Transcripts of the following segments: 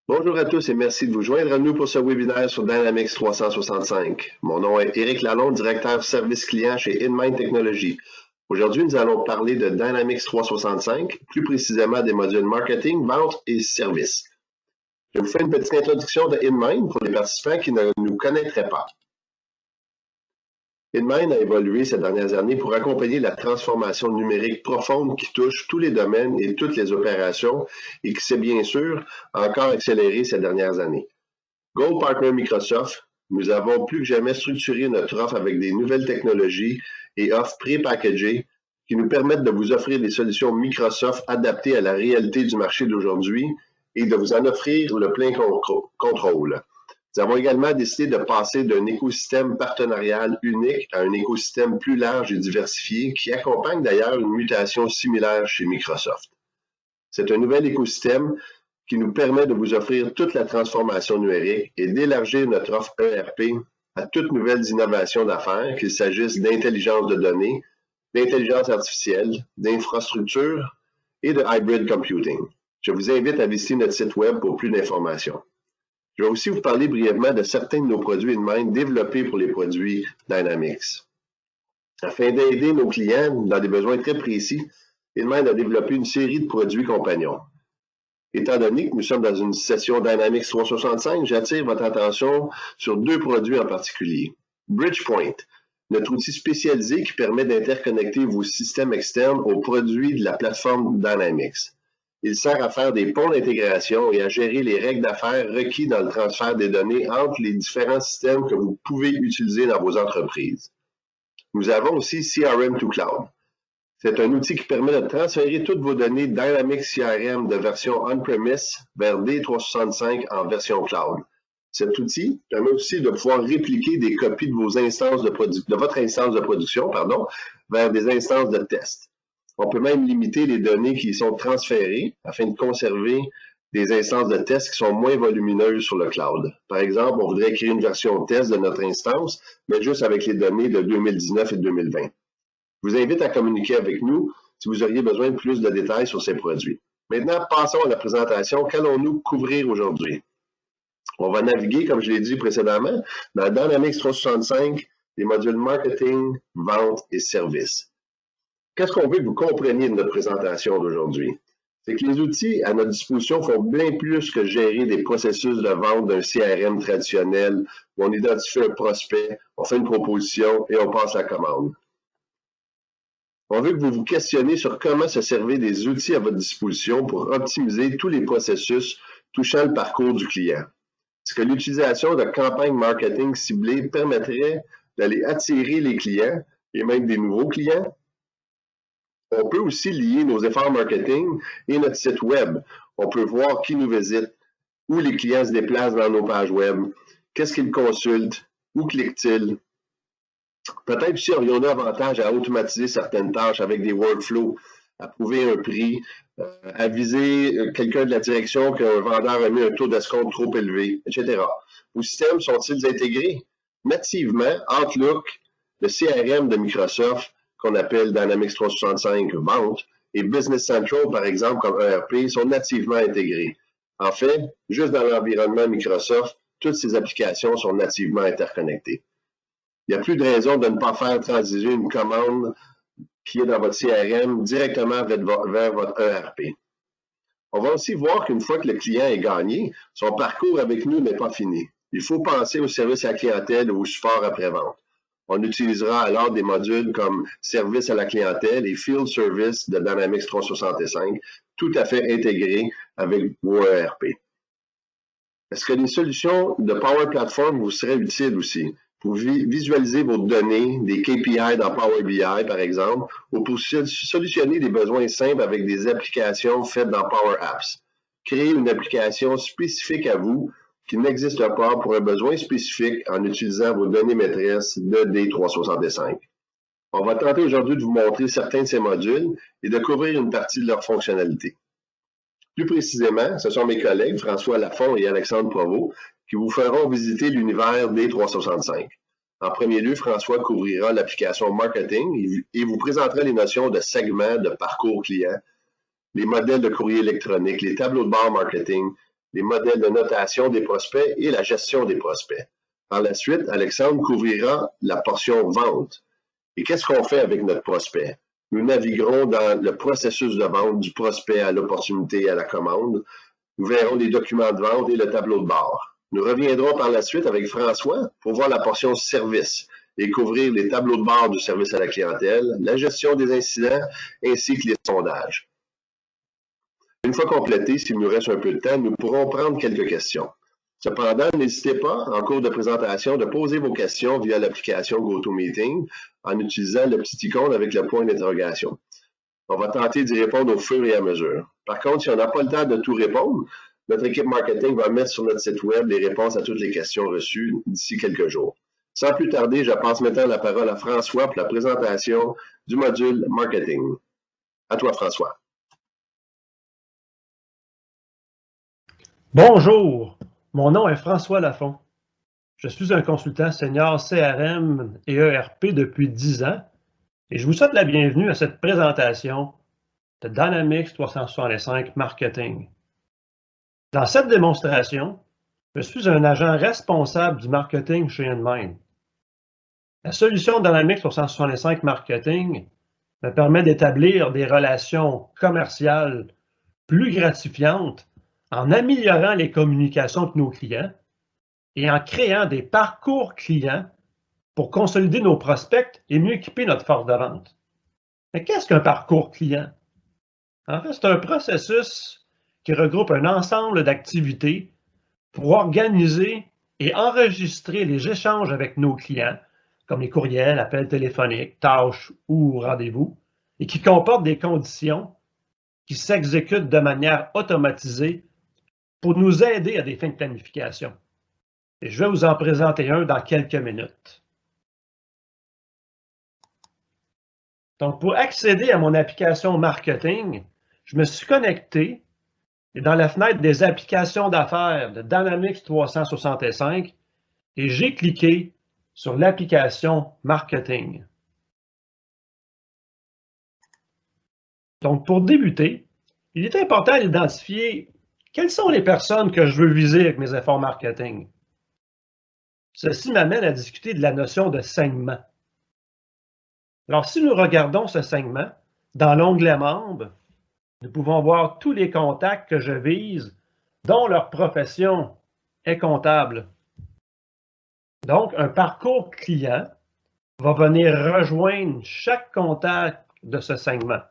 Bonjour à tous et merci de vous joindre à nous pour ce webinaire sur Dynamics 365. Mon nom est Éric Lalonde, directeur service client chez InMind Technologies. Aujourd'hui, nous allons parler de Dynamics 365, plus précisément des modules marketing, vente et service. Je vous fais une petite introduction de InMind pour les participants qui ne nous connaîtraient pas. InMind a évolué ces dernières années pour accompagner la transformation numérique profonde qui touche tous les domaines et toutes les opérations et qui s'est bien sûr encore accéléré ces dernières années. Gold Partner Microsoft, nous avons plus que jamais structuré notre offre avec des nouvelles technologies et offres pré-packagées qui nous permettent de vous offrir des solutions Microsoft adaptées à la réalité du marché d'aujourd'hui et de vous en offrir le plein contrôle. Nous avons également décidé de passer d'un écosystème partenarial unique à un écosystème plus large et diversifié qui accompagne d'ailleurs une mutation similaire chez Microsoft. C'est un nouvel écosystème qui nous permet de vous offrir toute la transformation numérique et d'élargir notre offre ERP à toutes nouvelles innovations d'affaires, qu'il s'agisse d'intelligence de données, d'intelligence artificielle, d'infrastructure et de hybrid computing. Je vous invite à visiter notre site web pour plus d'informations. Je vais aussi vous parler brièvement de certains de nos produits InMind développés pour les produits Dynamics. Afin d'aider nos clients dans des besoins très précis, InMind a développé une série de produits compagnons. Étant donné que nous sommes dans une session Dynamics 365, j'attire votre attention sur deux produits en particulier. Bridgepoint, notre outil spécialisé qui permet d'interconnecter vos systèmes externes aux produits de la plateforme Dynamics. Il sert à faire des ponts d'intégration et à gérer les règles d'affaires requises dans le transfert des données entre les différents systèmes que vous pouvez utiliser dans vos entreprises. Nous avons aussi CRM to Cloud. C'est un outil qui permet de transférer toutes vos données Dynamics CRM de version on-premise vers D365 en version cloud. Cet outil permet aussi de pouvoir répliquer des copies de vos instances de votre instance de production, vers des instances de test. On peut même limiter les données qui y sont transférées afin de conserver des instances de test qui sont moins volumineuses sur le cloud. Par exemple, on voudrait créer une version test de notre instance, mais juste avec les données de 2019 et 2020. Je vous invite à communiquer avec nous si vous auriez besoin de plus de détails sur ces produits. Maintenant, passons à la présentation. Qu'allons-nous couvrir aujourd'hui? On va naviguer, comme je l'ai dit précédemment, dans Dynamics 365, les modules marketing, vente et service. Qu'est-ce qu'on veut que vous compreniez de notre présentation d'aujourd'hui? C'est que les outils à notre disposition font bien plus que gérer des processus de vente d'un CRM traditionnel où on identifie un prospect, on fait une proposition et on passe la commande. On veut que vous vous questionnez sur comment se servir des outils à votre disposition pour optimiser tous les processus touchant le parcours du client. Est-ce que l'utilisation de campagnes marketing ciblées permettrait d'aller attirer les clients et même des nouveaux clients? On peut aussi lier nos efforts marketing et notre site web. On peut voir qui nous visite, où les clients se déplacent dans nos pages web, qu'est-ce qu'ils consultent, où cliquent-ils. Peut-être aussi aurions-nous avantage à automatiser certaines tâches avec des workflows, approuver un prix, aviser quelqu'un de la direction qu'un vendeur a mis un taux d'escompte trop élevé, etc. Vos systèmes sont-ils intégrés? Nativement, Outlook, le CRM de Microsoft, qu'on appelle Dynamics 365 Vente, et Business Central, par exemple, comme ERP, sont nativement intégrés. En fait, juste dans l'environnement Microsoft, toutes ces applications sont nativement interconnectées. Il n'y a plus de raison de ne pas faire transiger une commande qui est dans votre CRM directement vers votre ERP. On va aussi voir qu'une fois que le client est gagné, son parcours avec nous n'est pas fini. Il faut penser au service à la clientèle ou au support après-vente. On utilisera alors des modules comme Service à la clientèle et Field Service de Dynamics 365, tout à fait intégrés avec vos ERP. Est-ce que les solutions de Power Platform vous seraient utiles aussi? Pour visualiser vos données, des KPI dans Power BI, par exemple, ou pour solutionner des besoins simples avec des applications faites dans Power Apps. Créer une application spécifique à vous qui n'existe pas pour un besoin spécifique en utilisant vos données maîtresses de D365. On va tenter aujourd'hui de vous montrer certains de ces modules et de couvrir une partie de leurs fonctionnalités. Plus précisément, ce sont mes collègues François Lafont et Alexandre Provost qui vous feront visiter l'univers D365. En premier lieu, François couvrira l'application marketing et vous présentera les notions de segment, de parcours client, les modèles de courrier électronique, les tableaux de bord marketing, les modèles de notation des prospects et la gestion des prospects. Par la suite, Alexandre couvrira la portion vente. Et qu'est-ce qu'on fait avec notre prospect? Nous naviguerons dans le processus de vente du prospect à l'opportunité et à la commande. Nous verrons les documents de vente et le tableau de bord. Nous reviendrons par la suite avec François pour voir la portion service et couvrir les tableaux de bord du service à la clientèle, la gestion des incidents ainsi que les sondages. Une fois complété, s'il nous reste un peu de temps, nous pourrons prendre quelques questions. Cependant, n'hésitez pas, en cours de présentation, de poser vos questions via l'application GoToMeeting en utilisant le petit icône avec le point d'interrogation. On va tenter d'y répondre au fur et à mesure. Par contre, si on n'a pas le temps de tout répondre, notre équipe marketing va mettre sur notre site web les réponses à toutes les questions reçues d'ici quelques jours. Sans plus tarder, je passe maintenant la parole à François pour la présentation du module marketing. À toi, François. Bonjour, mon nom est François Lafont. Je suis un consultant senior CRM et ERP depuis 10 ans et je vous souhaite la bienvenue à cette présentation de Dynamics 365 Marketing. Dans cette démonstration, je suis un agent responsable du marketing chez Inmind. La solution Dynamics 365 Marketing me permet d'établir des relations commerciales plus gratifiantes en améliorant les communications avec nos clients et en créant des parcours clients pour consolider nos prospects et mieux équiper notre force de vente. Mais qu'est-ce qu'un parcours client? En fait, c'est un processus qui regroupe un ensemble d'activités pour organiser et enregistrer les échanges avec nos clients, comme les courriels, appels téléphoniques, tâches ou rendez-vous, et qui comporte des conditions qui s'exécutent de manière automatisée pour nous aider à des fins de planification. Et je vais vous en présenter un dans quelques minutes. Donc, pour accéder à mon application marketing, je me suis connecté et dans la fenêtre des applications d'affaires de Dynamics 365 et j'ai cliqué sur l'application marketing. Donc, pour débuter, il est important d'identifier quelles sont les personnes que je veux viser avec mes efforts marketing. Ceci m'amène à discuter de la notion de segment. Alors, si nous regardons ce segment, dans l'onglet Membres, nous pouvons voir tous les contacts que je vise, dont leur profession est comptable. Donc, un parcours client va venir rejoindre chaque contact de ce segment.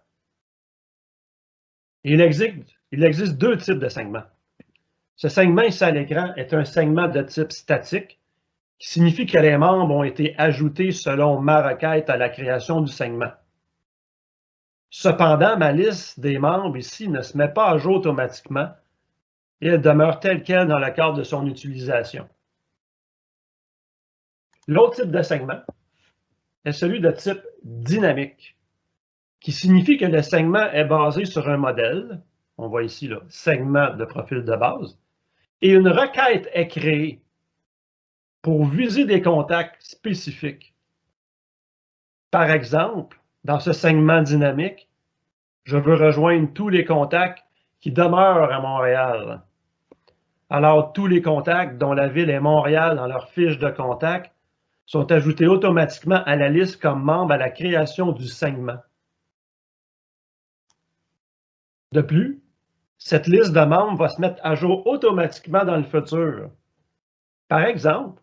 Il existe deux types de segments. Ce segment ici à l'écran est un segment de type statique, qui signifie que les membres ont été ajoutés selon ma requête à la création du segment. Cependant, ma liste des membres ici ne se met pas à jour automatiquement et elle demeure telle quelle dans le cadre de son utilisation. L'autre type de segment est celui de type dynamique, qui signifie que le segment est basé sur un modèle, on voit ici le segment de profil de base, et une requête est créée pour viser des contacts spécifiques. Par exemple, dans ce segment dynamique, je veux rejoindre tous les contacts qui demeurent à Montréal. Alors, tous les contacts dont la ville est Montréal dans leur fiche de contact sont ajoutés automatiquement à la liste comme membres à la création du segment. De plus, cette liste de membres va se mettre à jour automatiquement dans le futur. Par exemple,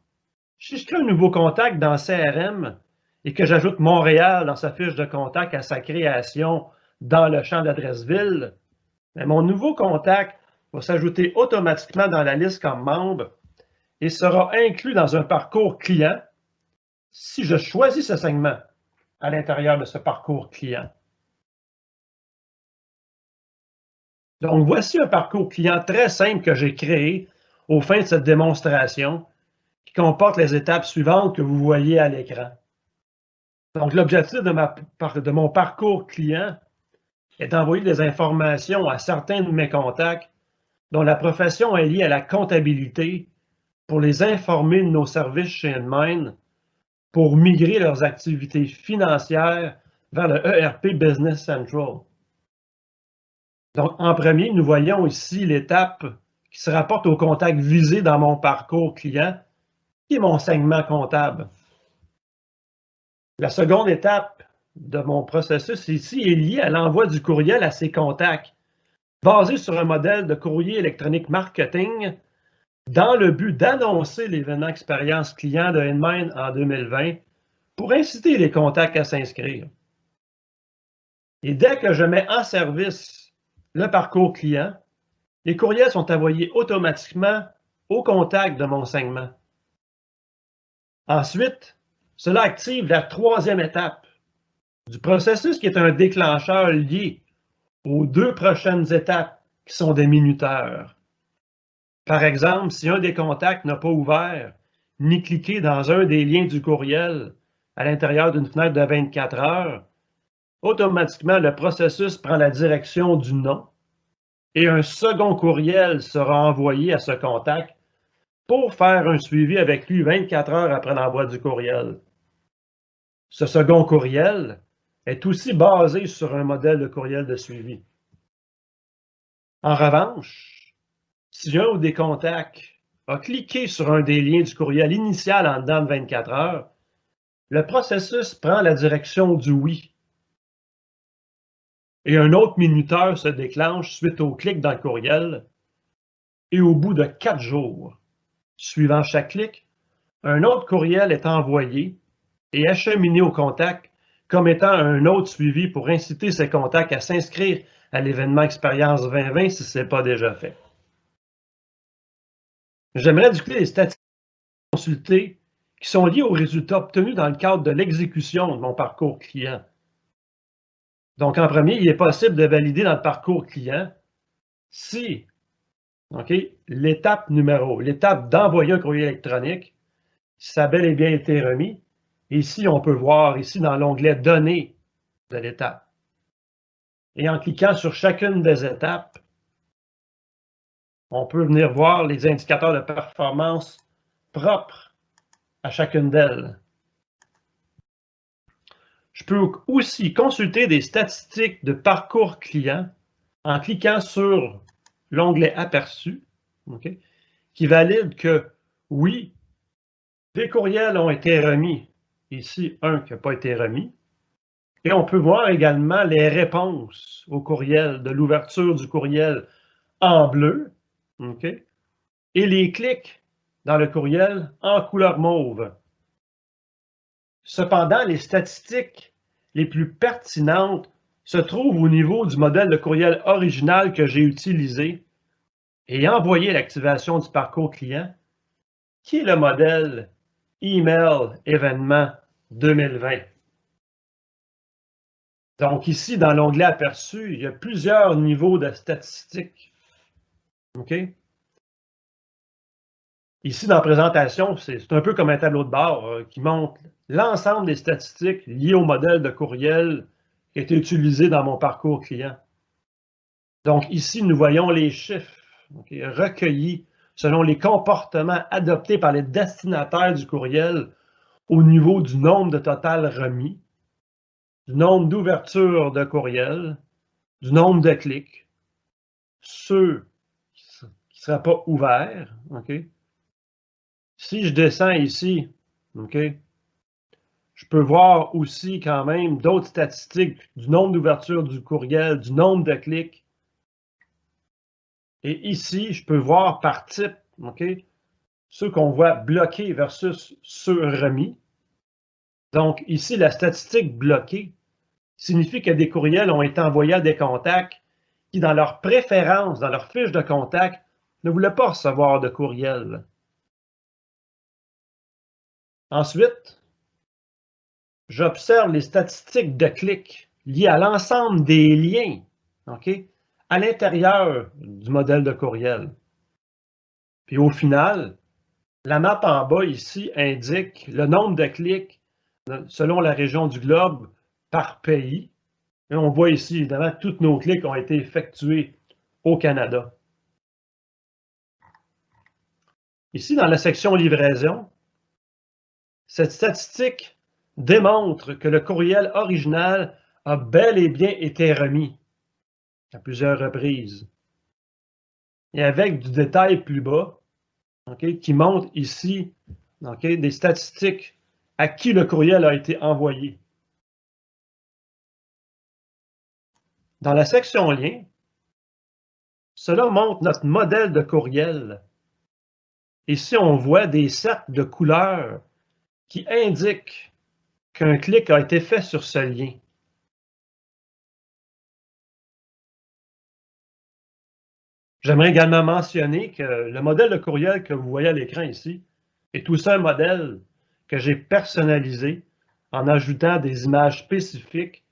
si je crée un nouveau contact dans CRM et que j'ajoute Montréal dans sa fiche de contact à sa création dans le champ d'adresse ville, mon nouveau contact va s'ajouter automatiquement dans la liste comme membre et sera inclus dans un parcours client si je choisis ce segment à l'intérieur de ce parcours client. Donc, voici un parcours client très simple que j'ai créé au fin de cette démonstration qui comporte les étapes suivantes que vous voyez à l'écran. Donc, l'objectif de mon parcours client est d'envoyer des informations à certains de mes contacts dont la profession est liée à la comptabilité pour les informer de nos services chez Inmind pour migrer leurs activités financières vers le ERP Business Central. Donc, en premier, nous voyons ici l'étape qui se rapporte au contact visé dans mon parcours client, qui est mon segment comptable. La seconde étape de mon processus ici est liée à l'envoi du courriel à ces contacts, basé sur un modèle de courrier électronique marketing dans le but d'annoncer l'événement expérience client de Inmind en 2020 pour inciter les contacts à s'inscrire. Et dès que je mets en service le parcours client, les courriels sont envoyés automatiquement au contact de mon segment. Ensuite, cela active la troisième étape du processus qui est un déclencheur lié aux deux prochaines étapes qui sont des minuteurs. Par exemple, si un des contacts n'a pas ouvert ni cliqué dans un des liens du courriel à l'intérieur d'une fenêtre de 24 heures, automatiquement le processus prend la direction du nom et un second courriel sera envoyé à ce contact pour faire un suivi avec lui 24 heures après l'envoi du courriel. Ce second courriel est aussi basé sur un modèle de courriel de suivi. En revanche, si un ou des contacts a cliqué sur un des liens du courriel initial en dedans de 24 heures, le processus prend la direction du oui. Et un autre minuteur se déclenche suite au clic dans le courriel. Et au bout de 4 jours, suivant chaque clic, un autre courriel est envoyé et acheminé au contact comme étant un autre suivi pour inciter ces contacts à s'inscrire à l'événement Expérience 2020 si ce n'est pas déjà fait. J'aimerais discuter des statistiques consultées qui sont liées aux résultats obtenus dans le cadre de l'exécution de mon parcours client. Donc, en premier, il est possible de valider dans le parcours client si l'étape d'envoyer un courrier électronique, si ça a bel et bien été remis. Et ici, on peut voir ici dans l'onglet Données de l'étape. Et en cliquant sur chacune des étapes, on peut venir voir les indicateurs de performance propres à chacune d'elles. Je peux aussi consulter des statistiques de parcours client en cliquant sur l'onglet Aperçu, qui valide que oui, des courriels ont été remis. Ici, un qui n'a pas été remis. Et on peut voir également les réponses au courriel, de l'ouverture du courriel en bleu, et les clics dans le courriel en couleur mauve. Cependant, les statistiques les plus pertinentes se trouvent au niveau du modèle de courriel original que j'ai utilisé et envoyé l'activation du parcours client, qui est le modèle Email événement 2020. Donc ici, dans l'onglet Aperçu, il y a plusieurs niveaux de statistiques. Ici, dans la présentation, c'est un peu comme un tableau de bord qui montre l'ensemble des statistiques liées au modèle de courriel qui a été utilisé dans mon parcours client. Donc ici, nous voyons les chiffres recueillis selon les comportements adoptés par les destinataires du courriel au niveau du nombre de total remis, du nombre d'ouvertures de courriel, du nombre de clics, ceux qui ne seraient pas ouverts. Si je descends ici, je peux voir aussi quand même d'autres statistiques du nombre d'ouvertures du courriel, du nombre de clics. Et ici, je peux voir par type, ceux qu'on voit bloqués versus ceux remis. Donc ici, la statistique bloquée signifie que des courriels ont été envoyés à des contacts qui, dans leur préférence, dans leur fiche de contact, ne voulaient pas recevoir de courriel. Ensuite, j'observe les statistiques de clics liées à l'ensemble des liens à l'intérieur du modèle de courriel. Puis au final, la map en bas ici indique le nombre de clics selon la région du globe par pays. Et on voit ici, évidemment, que tous nos clics ont été effectués au Canada. Ici, dans la section livraison, cette statistique démontre que le courriel original a bel et bien été remis à plusieurs reprises. et avec du détail plus bas, qui montre ici des statistiques à qui le courriel a été envoyé. Dans la section Liens, cela montre notre modèle de courriel. Ici, on voit des cercles de couleurs qui indiquent qu'un clic a été fait sur ce lien. J'aimerais également mentionner que le modèle de courriel que vous voyez à l'écran ici est aussi un modèle que j'ai personnalisé en ajoutant des images spécifiques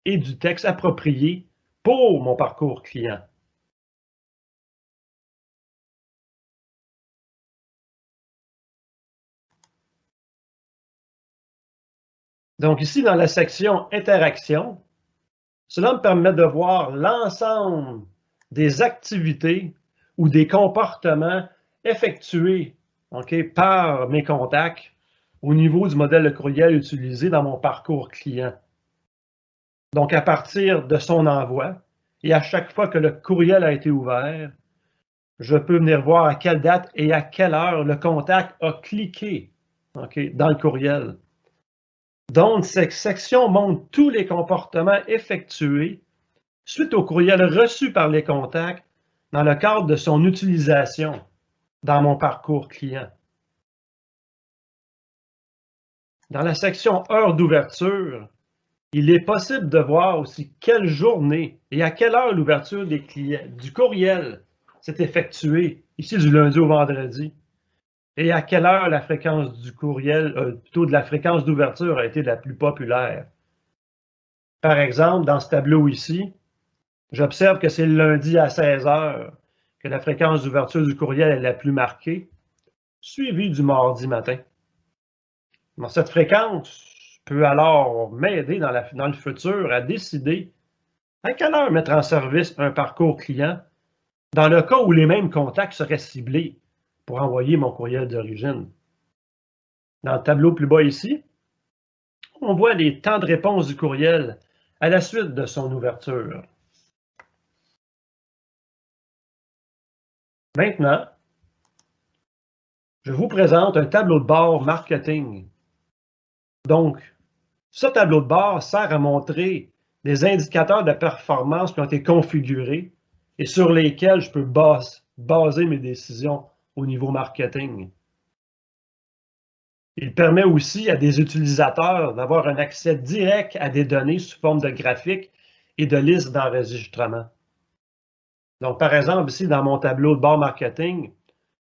et du texte approprié pour mon parcours client. Donc ici, dans la section Interaction, cela me permet de voir l'ensemble des activités ou des comportements effectués par mes contacts au niveau du modèle de courriel utilisé dans mon parcours client. Donc, à partir de son envoi et à chaque fois que le courriel a été ouvert, je peux venir voir à quelle date et à quelle heure le contact a cliqué dans le courriel. Donc, cette section montre tous les comportements effectués suite au courriel reçu par les contacts dans le cadre de son utilisation dans mon parcours client. Dans la section Heure d'ouverture, il est possible de voir aussi quelle journée et à quelle heure l'ouverture du courriel s'est effectuée, ici du lundi au vendredi, et à quelle heure la fréquence du courriel, plutôt de la fréquence d'ouverture a été la plus populaire. Par exemple, dans ce tableau ici, j'observe que c'est le lundi à 16 heures que la fréquence d'ouverture du courriel est la plus marquée, suivie du mardi matin. Bon, cette fréquence peut alors m'aider dans le futur à décider à quelle heure mettre en service un parcours client dans le cas où les mêmes contacts seraient ciblés pour envoyer mon courriel d'origine. Dans le tableau plus bas ici, on voit les temps de réponse du courriel à la suite de son ouverture. Maintenant, je vous présente un tableau de bord marketing. Donc, ce tableau de bord sert à montrer des indicateurs de performance qui ont été configurés et sur lesquels je peux baser mes décisions au niveau marketing. Il permet aussi à des utilisateurs d'avoir un accès direct à des données sous forme de graphiques et de listes d'enregistrement. Donc, par exemple, ici, dans mon tableau de bord marketing,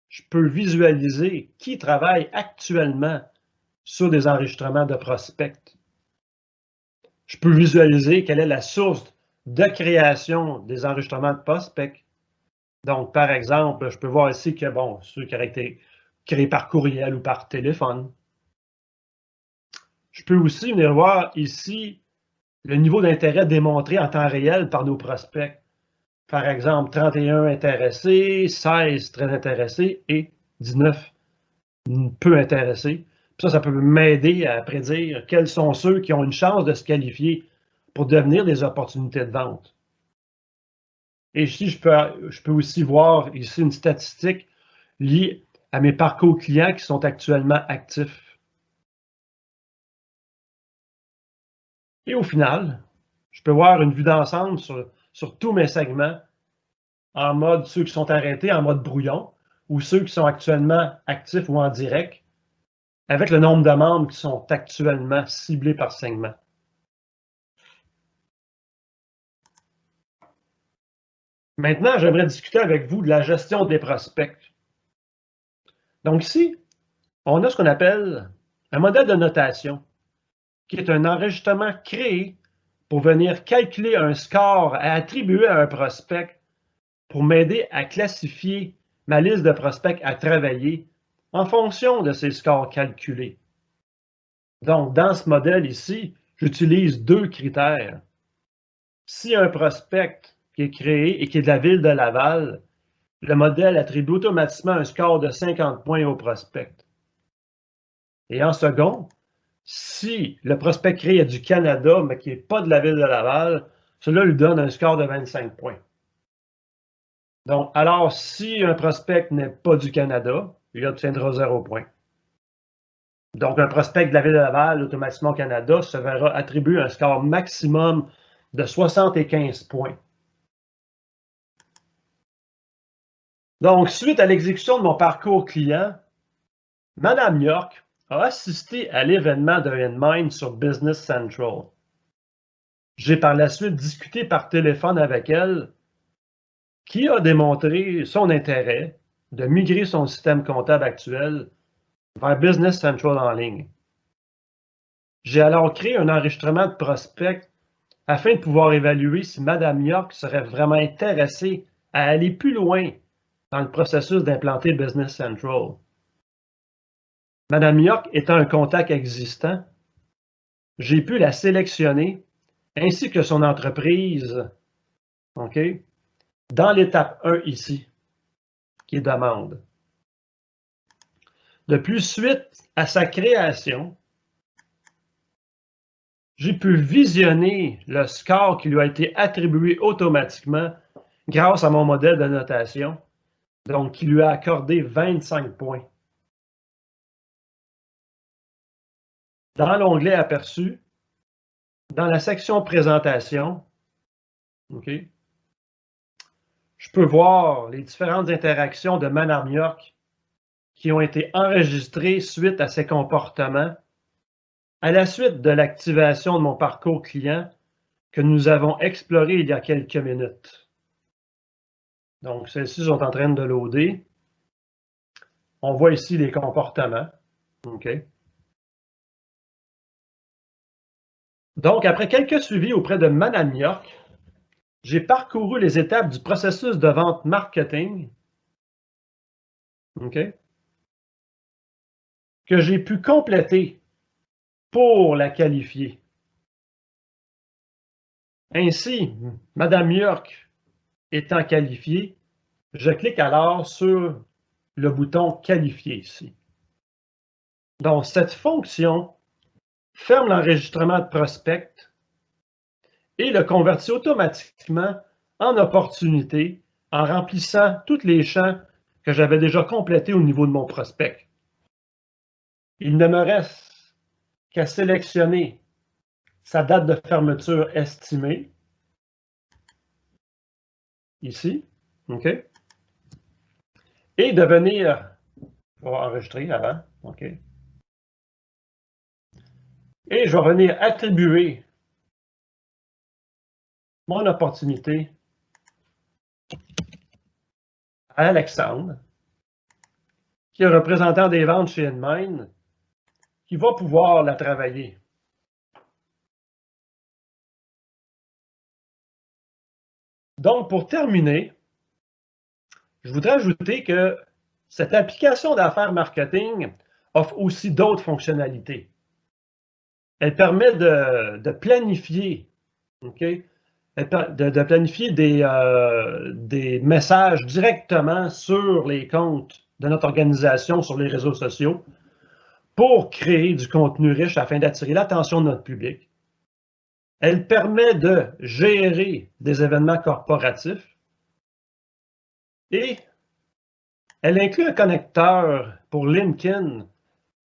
je peux visualiser qui travaille actuellement sur des enregistrements de prospects. Je peux visualiser quelle est la source de création des enregistrements de prospects. Donc, par exemple, je peux voir ici que, ceux qui auraient été créés par courriel ou par téléphone. Je peux aussi venir voir ici le niveau d'intérêt démontré en temps réel par nos prospects. Par exemple, 31 intéressés, 16 très intéressés et 19 peu intéressés. Puis ça peut m'aider à prédire quels sont ceux qui ont une chance de se qualifier pour devenir des opportunités de vente. Et ici, je peux aussi voir ici une statistique liée à mes parcours clients qui sont actuellement actifs. Et au final, je peux voir une vue d'ensemble sur tous mes segments en mode ceux qui sont arrêtés en mode brouillon ou ceux qui sont actuellement actifs ou en direct avec le nombre de membres qui sont actuellement ciblés par segment. Maintenant, j'aimerais discuter avec vous de la gestion des prospects. Donc ici, on a ce qu'on appelle un modèle de notation, qui est un enregistrement créé pour venir calculer un score à attribuer à un prospect pour m'aider à classifier ma liste de prospects à travailler en fonction de ces scores calculés. Donc, dans ce modèle ici, j'utilise deux critères. Si un prospect qui est créé et qui est de la ville de Laval, le modèle attribue automatiquement un score de 50 points au prospect. Et en second, si le prospect créé est du Canada, mais qui n'est pas de la ville de Laval, cela lui donne un score de 25 points. Donc, alors, si un prospect n'est pas du Canada, il obtiendra 0 points. Donc, un prospect de la ville de Laval, automatiquement au Canada, se verra attribuer un score maximum de 75 points. Donc, suite à l'exécution de mon parcours client, Mme York a assisté à l'événement de Inmind sur Business Central. J'ai par la suite discuté par téléphone avec elle, qui a démontré son intérêt de migrer son système comptable actuel vers Business Central en ligne. J'ai alors créé un enregistrement de prospect afin de pouvoir évaluer si Mme York serait vraiment intéressée à aller plus loin dans le processus d'implanter Business Central. Mme York étant un contact existant, j'ai pu la sélectionner ainsi que son entreprise, dans l'étape 1 ici, qui est demande. De plus, suite à sa création, j'ai pu visionner le score qui lui a été attribué automatiquement grâce à mon modèle de notation, donc qui lui a accordé 25 points. Dans l'onglet Aperçu, dans la section Présentation, je peux voir les différentes interactions de Mme York qui ont été enregistrées suite à ses comportements à la suite de l'activation de mon parcours client que nous avons exploré il y a quelques minutes. Donc, celles-ci sont en train de loader. On voit ici les comportements. Donc, après quelques suivis auprès de Mme York, j'ai parcouru les étapes du processus de vente marketing que j'ai pu compléter pour la qualifier. Ainsi, Mme York étant qualifiée, je clique alors sur le bouton « Qualifier » ici. Donc, cette fonction ferme l'enregistrement de prospect et le convertit automatiquement en opportunité en remplissant tous les champs que j'avais déjà complétés au niveau de mon prospect. Il ne me reste qu'à sélectionner sa date de fermeture estimée, ici, et de venir, on va enregistrer avant, et je vais venir attribuer mon opportunité à Alexandre, qui est représentant des ventes chez Inmind, qui va pouvoir la travailler. Donc, pour terminer, je voudrais ajouter que cette application d'affaires marketing offre aussi d'autres fonctionnalités. Elle permet de planifier, de planifier des messages directement sur les comptes de notre organisation sur les réseaux sociaux pour créer du contenu riche afin d'attirer l'attention de notre public. Elle permet de gérer des événements corporatifs et elle inclut un connecteur pour LinkedIn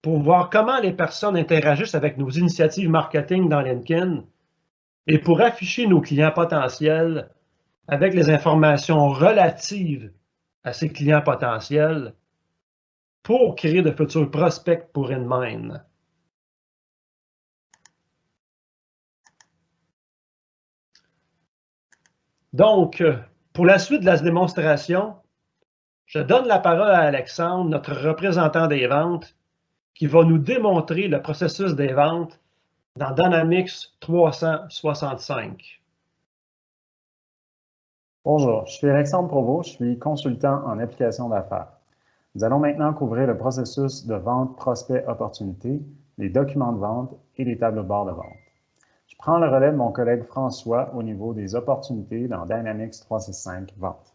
pour voir comment les personnes interagissent avec nos initiatives marketing dans LinkedIn et pour afficher nos clients potentiels avec les informations relatives à ces clients potentiels pour créer de futurs prospects pour Inmind. Donc, pour la suite de la démonstration, je donne la parole à Alexandre, notre représentant des ventes, qui va nous démontrer le processus des ventes dans Dynamics 365. Bonjour, je suis Alexandre Provost, je suis consultant en application d'affaires. Nous allons maintenant couvrir le processus de vente prospect-opportunité, les documents de vente et les tableaux de bord de vente. Je prends le relais de mon collègue François au niveau des opportunités dans Dynamics 365 Vente.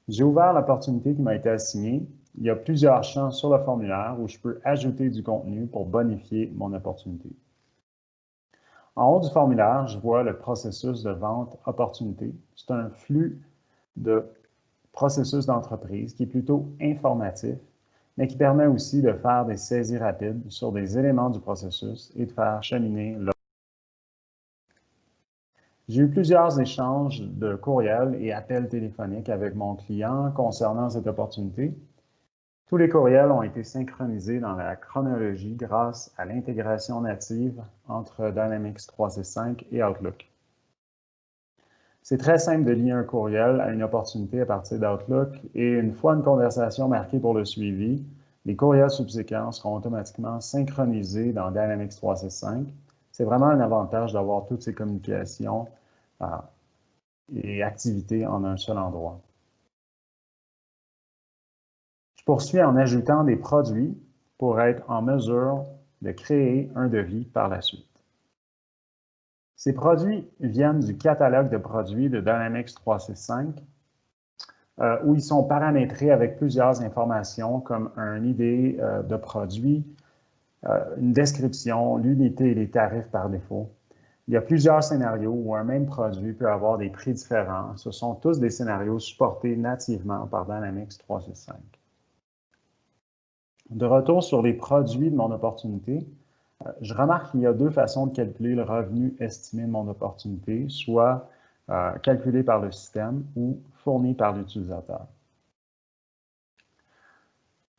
J'ai ouvert l'opportunité qui m'a été assignée. Il y a plusieurs champs sur le formulaire où je peux ajouter du contenu pour bonifier mon opportunité. En haut du formulaire, je vois le processus de vente opportunité. C'est un flux de processus d'entreprise qui est plutôt informatif, mais qui permet aussi de faire des saisies rapides sur des éléments du processus et de faire cheminer le. J'ai eu plusieurs échanges de courriels et appels téléphoniques avec mon client concernant cette opportunité. Tous les courriels ont été synchronisés dans la chronologie grâce à l'intégration native entre Dynamics 365 et Outlook. C'est très simple de lier un courriel à une opportunité à partir d'Outlook et une fois une conversation marquée pour le suivi, les courriels subséquents seront automatiquement synchronisés dans Dynamics 365. C'est vraiment un avantage d'avoir toutes ces communications et activités en un seul endroit. Je poursuis en ajoutant des produits pour être en mesure de créer un devis par la suite. Ces produits viennent du catalogue de produits de Dynamics 365 où ils sont paramétrés avec plusieurs informations comme une idée de produit, une description, l'unité et les tarifs par défaut. Il y a plusieurs scénarios où un même produit peut avoir des prix différents. Ce sont tous des scénarios supportés nativement par Dynamics 365. De retour sur les produits de mon opportunité, je remarque qu'il y a deux façons de calculer le revenu estimé de mon opportunité, soit calculé par le système ou fourni par l'utilisateur.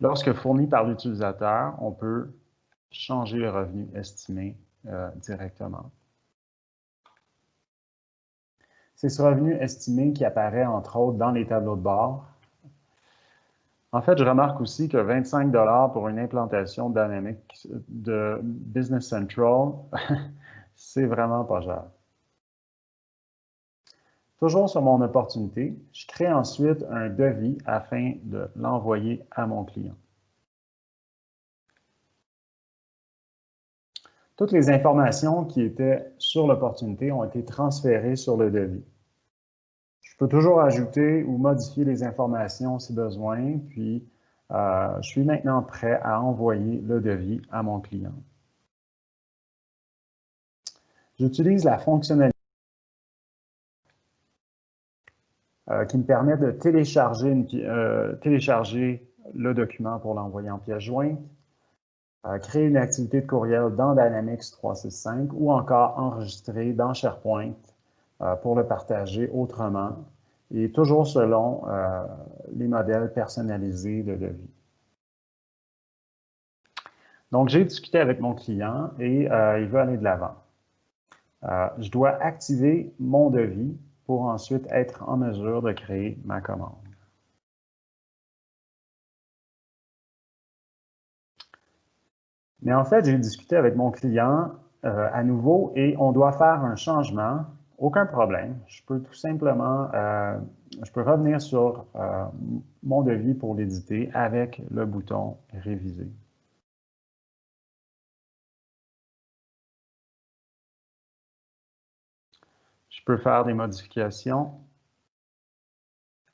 Lorsque fourni par l'utilisateur, on peut changer le revenu estimé directement. C'est ce revenu estimé qui apparaît entre autres dans les tableaux de bord. En fait, je remarque aussi que 25 $ pour une implantation Dynamics de Business Central, c'est vraiment pas cher. Toujours sur mon opportunité, je crée ensuite un devis afin de l'envoyer à mon client. Toutes les informations qui étaient sur l'opportunité ont été transférées sur le devis. Je peux toujours ajouter ou modifier les informations si besoin, puis je suis maintenant prêt à envoyer le devis à mon client. J'utilise la fonctionnalité qui me permet de télécharger le document pour l'envoyer en pièce jointe, créer une activité de courriel dans Dynamics 365 ou encore enregistrer dans SharePoint pour le partager autrement et toujours selon les modèles personnalisés de devis. Donc, j'ai discuté avec mon client et il veut aller de l'avant. Je dois activer mon devis pour ensuite être en mesure de créer ma commande. Mais en fait, j'ai discuté avec mon client à nouveau et on doit faire un changement. Aucun problème. Je peux tout simplement, je peux revenir sur mon devis pour l'éditer avec le bouton « Réviser ». Je peux faire des modifications,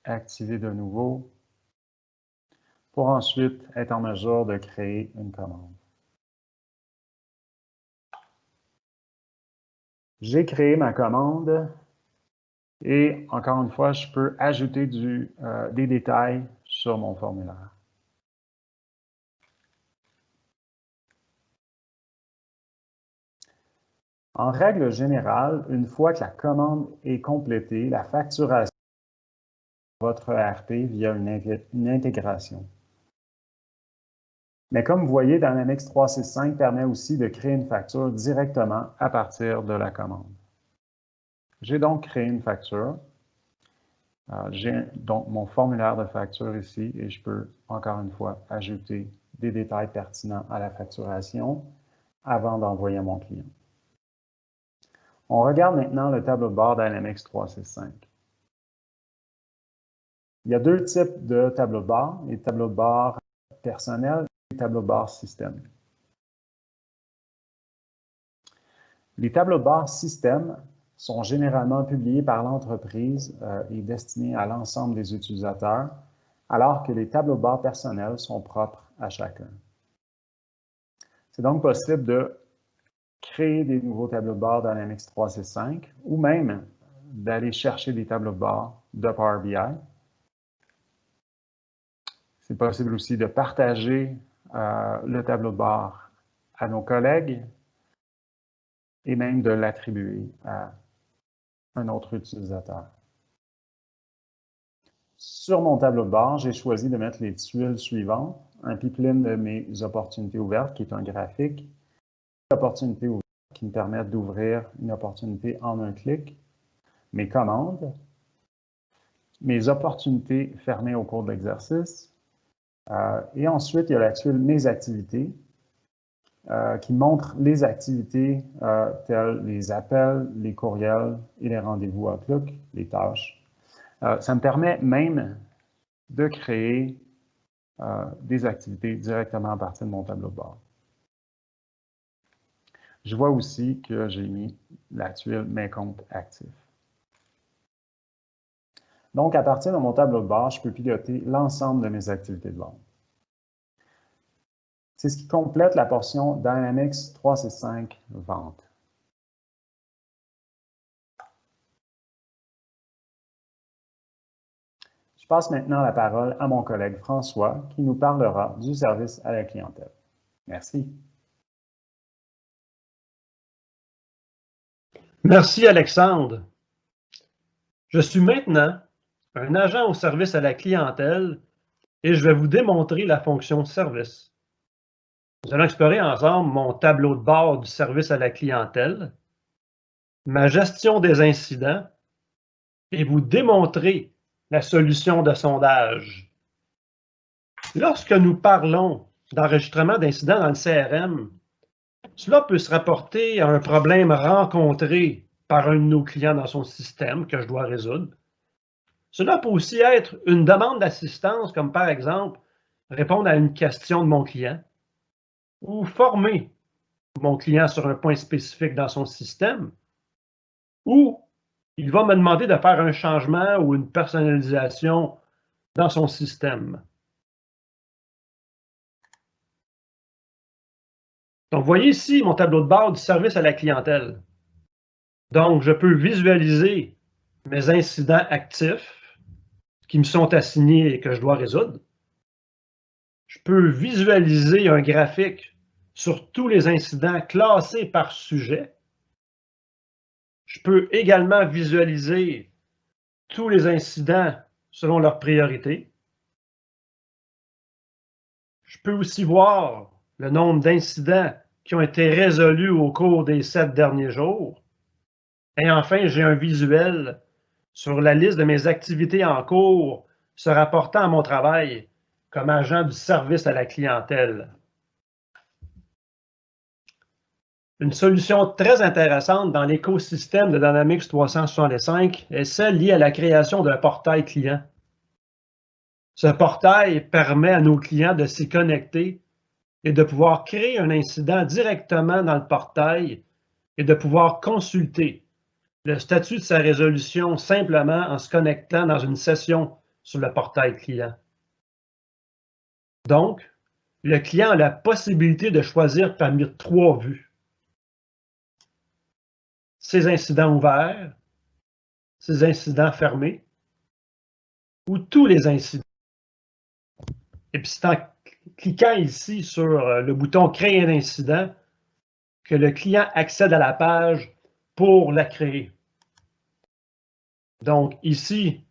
activer de nouveau, pour ensuite être en mesure de créer une commande. J'ai créé ma commande et encore une fois, je peux ajouter des détails sur mon formulaire. En règle générale, une fois que la commande est complétée, la facturation de votre ERP via une intégration. Mais comme vous voyez, Dynamics 365 permet aussi de créer une facture directement à partir de la commande. J'ai donc créé une facture. J'ai donc mon formulaire de facture ici et je peux encore une fois ajouter des détails pertinents à la facturation avant d'envoyer à mon client. On regarde maintenant le tableau de bord Dynamics 365. Il y a deux types de tableaux de bord, les tableaux de bord personnels et les tableaux de bord système. Les tableaux de bord système sont généralement publiés par l'entreprise et destinés à l'ensemble des utilisateurs, alors que les tableaux de bord personnels sont propres à chacun. C'est donc possible de créer des nouveaux tableaux de bord Dynamics 365 ou même d'aller chercher des tableaux de bord de Power BI. C'est possible aussi de partager le tableau de bord à nos collègues et même de l'attribuer à un autre utilisateur. Sur mon tableau de bord, j'ai choisi de mettre les tuiles suivantes. Un pipeline de mes opportunités ouvertes, qui est un graphique. Des opportunités ouvertes qui me permettent d'ouvrir une opportunité en un clic. Mes commandes. Mes opportunités fermées au cours de l'exercice. Et ensuite, il y a la tuile Mes activités, qui montre les activités telles les appels, les courriels et les rendez-vous Outlook, les tâches. Ça me permet même de créer des activités directement à partir de mon tableau de bord. Je vois aussi que j'ai mis la tuile Mes comptes actifs. Donc, à partir de mon tableau de bord, je peux piloter l'ensemble de mes activités de vente. C'est ce qui complète la portion Dynamics 365 Vente. Je passe maintenant la parole à mon collègue François qui nous parlera du service à la clientèle. Merci. Merci Alexandre. Je suis maintenant un agent au service à la clientèle et je vais vous démontrer la fonction service. Nous allons explorer ensemble mon tableau de bord du service à la clientèle, ma gestion des incidents et vous démontrer la solution de sondage. Lorsque nous parlons d'enregistrement d'incidents dans le CRM, cela peut se rapporter à un problème rencontré par un de nos clients dans son système que je dois résoudre. Cela peut aussi être une demande d'assistance, comme par exemple répondre à une question de mon client ou former mon client sur un point spécifique dans son système, ou il va me demander de faire un changement ou une personnalisation dans son système. Donc, vous voyez ici mon tableau de bord du service à la clientèle. Donc, je peux visualiser mes incidents actifs qui me sont assignés et que je dois résoudre. Je peux visualiser un graphique sur tous les incidents classés par sujet. Je peux également visualiser tous les incidents selon leur priorité. Je peux aussi voir le nombre d'incidents qui ont été résolus au cours des 7 derniers jours. Et enfin, j'ai un visuel sur la liste de mes activités en cours se rapportant à mon travail comme agent du service à la clientèle. Une solution très intéressante dans l'écosystème de Dynamics 365 est celle liée à la création d'un portail client. Ce portail permet à nos clients de s'y connecter et de pouvoir créer un incident directement dans le portail et de pouvoir consulter le statut de sa résolution simplement en se connectant dans une session sur le portail client. Donc, le client a la possibilité de choisir parmi 3 vues. Ses incidents ouverts, ses incidents fermés ou tous les incidents. Et puis c'est en cliquant ici sur le bouton « Créer un incident » que le client accède à la page pour la créer. Donc ici,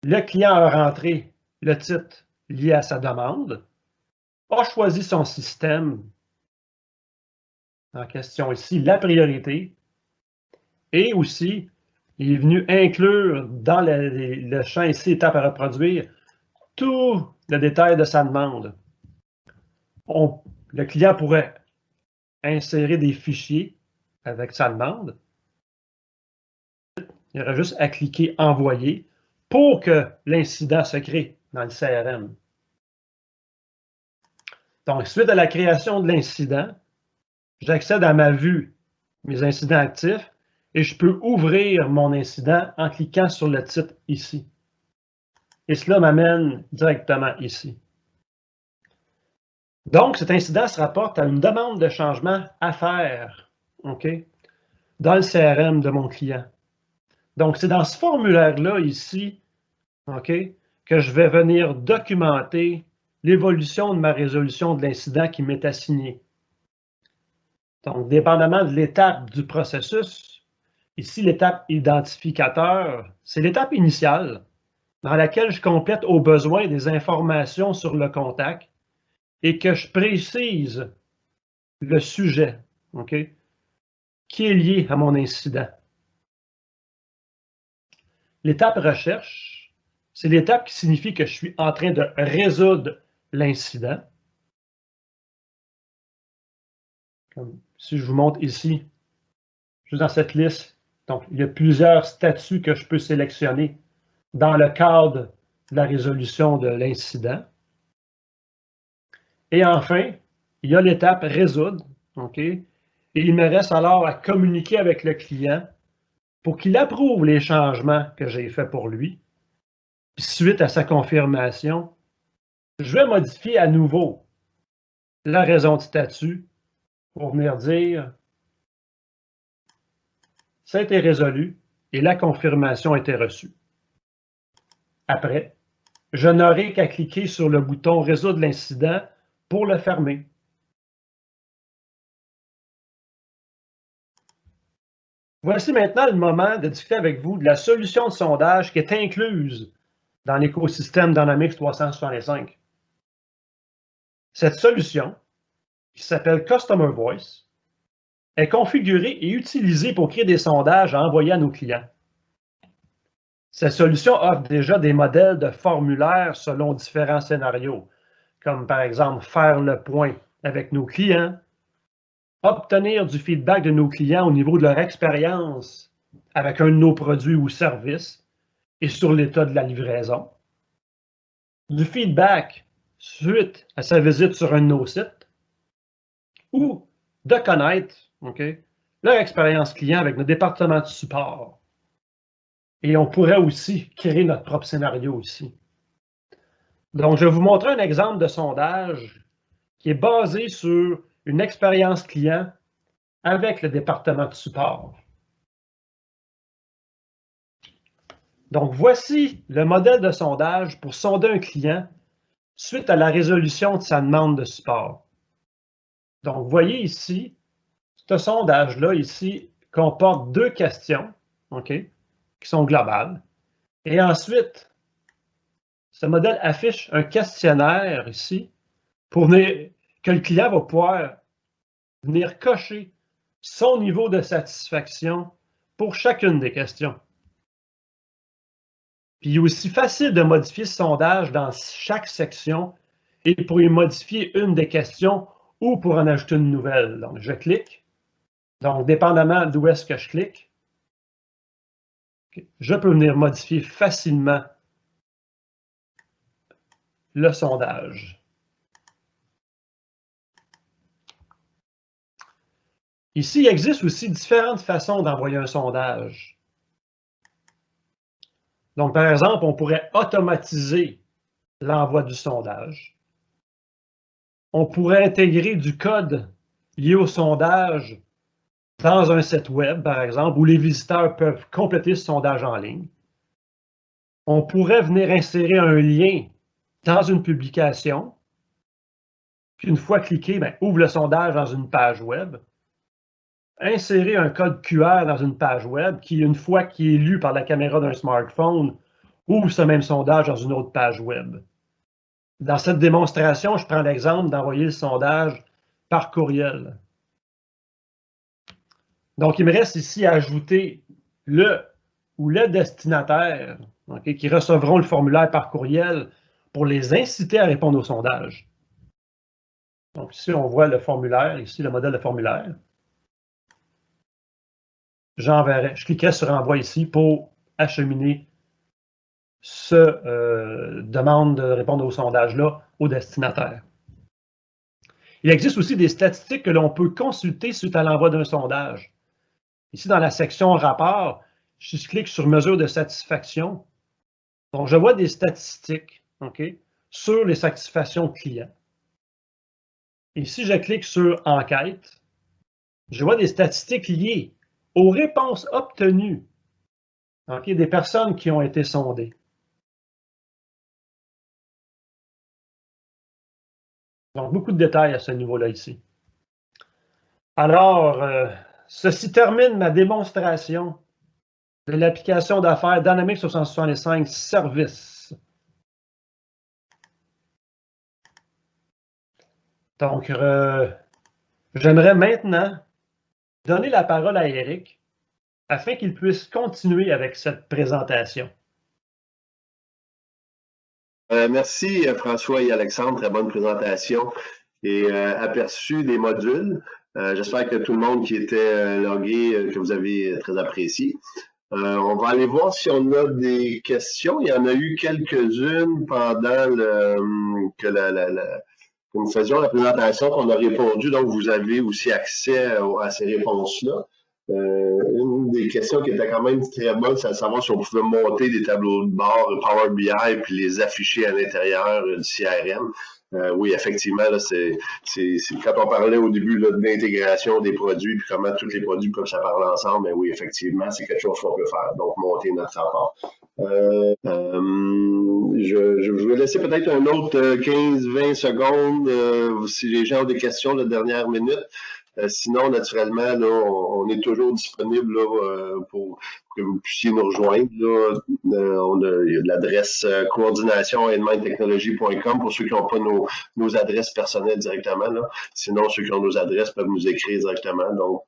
le client a rentré le titre lié à sa demande, a choisi son système, en question ici, la priorité, et aussi, il est venu inclure dans le champ ici, étape à reproduire, tout le détail de sa demande. Le client pourrait insérer des fichiers avec sa demande. Il y aurait juste à cliquer « Envoyer » pour que l'incident se crée dans le CRM. Donc, suite à la création de l'incident, j'accède à ma vue, mes incidents actifs, et je peux ouvrir mon incident en cliquant sur le titre ici. Et cela m'amène directement ici. Donc, cet incident se rapporte à une demande de changement à faire, okay, dans le CRM de mon client. Donc, c'est dans ce formulaire-là ici, okay, que je vais venir documenter l'évolution de ma résolution de l'incident qui m'est assigné. Donc, dépendamment de l'étape du processus, ici, l'étape identificateur, c'est l'étape initiale dans laquelle je complète au besoin des informations sur le contact et que je précise le sujet, OK, qui est lié à mon incident. L'étape recherche, c'est l'étape qui signifie que je suis en train de résoudre l'incident. Comme si je vous montre ici, juste dans cette liste, donc il y a plusieurs statuts que je peux sélectionner dans le cadre de la résolution de l'incident. Et enfin, il y a l'étape résoudre, OK? Et il me reste alors à communiquer avec le client pour qu'il approuve les changements que j'ai faits pour lui. Puis suite à sa confirmation, je vais modifier à nouveau la raison de statut pour venir dire ça a été résolu et la confirmation a été reçue. Après, je n'aurai qu'à cliquer sur le bouton résoudre l'incident pour le fermer. Voici maintenant le moment de discuter avec vous de la solution de sondage qui est incluse dans l'écosystème Dynamics 365. Cette solution, qui s'appelle Customer Voice, est configurée et utilisée pour créer des sondages à envoyer à nos clients. Cette solution offre déjà des modèles de formulaires selon différents scénarios, comme par exemple faire le point avec nos clients, obtenir du feedback de nos clients au niveau de leur expérience avec un de nos produits ou services et sur l'état de la livraison, du feedback suite à sa visite sur un de nos sites, ou de connaître leur expérience client avec nos départements de support. Et on pourrait aussi créer notre propre scénario ici. Donc, je vais vous montrer un exemple de sondage qui est basé sur une expérience client avec le département de support. Donc, voici le modèle de sondage pour sonder un client suite à la résolution de sa demande de support. Donc, vous voyez ici, ce sondage-là ici comporte deux questions, qui sont globales. Et ensuite, ce modèle affiche un questionnaire ici pour que le client va pouvoir venir cocher son niveau de satisfaction pour chacune des questions. Puis il est aussi facile de modifier ce sondage dans chaque section et pour y modifier une des questions ou pour en ajouter une nouvelle. Donc, je clique. Donc, dépendamment d'où est-ce que je clique, je peux venir modifier facilement le sondage. Ici, il existe aussi différentes façons d'envoyer un sondage. Donc, par exemple, on pourrait automatiser l'envoi du sondage. On pourrait intégrer du code lié au sondage dans un site web, par exemple, où les visiteurs peuvent compléter ce sondage en ligne. On pourrait venir insérer un lien dans une publication, puis une fois cliqué, ouvre le sondage dans une page web. Insérer un code QR dans une page web qui, une fois qu'il est lu par la caméra d'un smartphone, ouvre ce même sondage dans une autre page web. Dans cette démonstration, je prends l'exemple d'envoyer le sondage par courriel. Donc, il me reste ici à ajouter le ou les destinataires qui recevront le formulaire par courriel pour les inciter à répondre au sondage. Donc, ici, on voit le formulaire, ici, le modèle de formulaire. Je cliquerai sur Envoi ici pour acheminer demande de répondre au sondage-là au destinataire. Il existe aussi des statistiques que l'on peut consulter suite à l'envoi d'un sondage. Ici, dans la section Rapport, je clique sur Mesure de satisfaction. Donc, je vois des statistiques sur les satisfactions clients. Et si je clique sur Enquête, je vois des statistiques liées aux réponses obtenues des personnes qui ont été sondées. Donc, beaucoup de détails à ce niveau-là ici. Alors, ceci termine ma démonstration de l'application d'affaires Dynamics 365 Service. Donc, j'aimerais maintenant donner la parole à Eric afin qu'il puisse continuer avec cette présentation. Merci François et Alexandre, très bonne présentation et aperçu des modules. J'espère que tout le monde qui était logué, que vous avez très apprécié. On va aller voir si on a des questions. Il y en a eu quelques-unes pendant que nous faisions la présentation qu'on a répondu. Donc, vous avez aussi accès à ces réponses-là. Une des questions qui était quand même très bonne, c'est à savoir si on pouvait monter des tableaux de bord Power BI puis les afficher à l'intérieur du CRM. Oui, effectivement, là, c'est quand on parlait au début là, de l'intégration des produits puis comment tous les produits peuvent se parler ensemble, mais oui, effectivement, c'est quelque chose qu'on peut faire. Donc, monter notre rapport. Je vais laisser peut-être un autre 15-20 secondes si les gens ont des questions de dernière minute. Sinon, naturellement, là, on est toujours disponible là, pour que vous puissiez nous rejoindre. Là. Il y a de l'adresse coordination@endmindtechnology.com pour ceux qui n'ont pas nos adresses personnelles directement. Là. Sinon, ceux qui ont nos adresses peuvent nous écrire directement. Donc,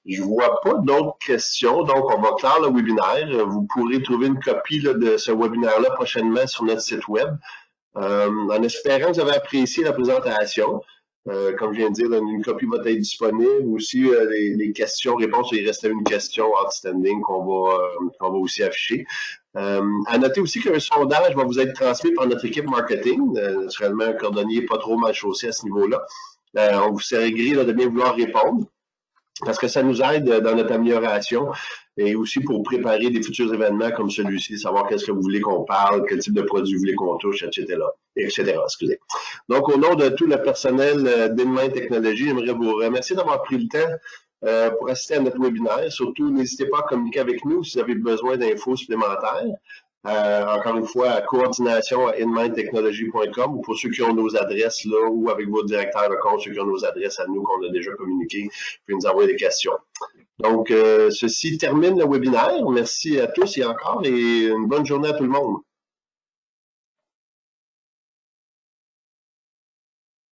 je vois pas d'autres questions. Donc, on va clore le webinaire. Vous pourrez trouver une copie là, de ce webinaire-là prochainement sur notre site web. En espérant que vous avez apprécié la présentation. Comme je viens de dire, une copie va être disponible. Aussi, les questions-réponses, il restait une question outstanding qu'on va aussi afficher. À noter aussi qu'un sondage va vous être transmis par notre équipe marketing. Naturellement, un cordonnier pas trop mal chaussé à ce niveau-là. On vous serait gré de bien vouloir répondre parce que ça nous aide dans notre amélioration et aussi pour préparer des futurs événements comme celui-ci, savoir qu'est-ce que vous voulez qu'on parle, quel type de produit vous voulez qu'on touche, etc. Excusez. Donc, au nom de tout le personnel d'Inmind Technology, j'aimerais vous remercier d'avoir pris le temps pour assister à notre webinaire. Surtout, n'hésitez pas à communiquer avec nous si vous avez besoin d'infos supplémentaires. Encore une fois, à coordination@inmindtechnology.com ou pour ceux qui ont nos adresses là ou avec votre directeur de compte, ceux qui ont nos adresses à nous qu'on a déjà communiquées, vous pouvez nous envoyer des questions. Donc, ceci termine le webinaire. Merci à tous et encore et une bonne journée à tout le monde.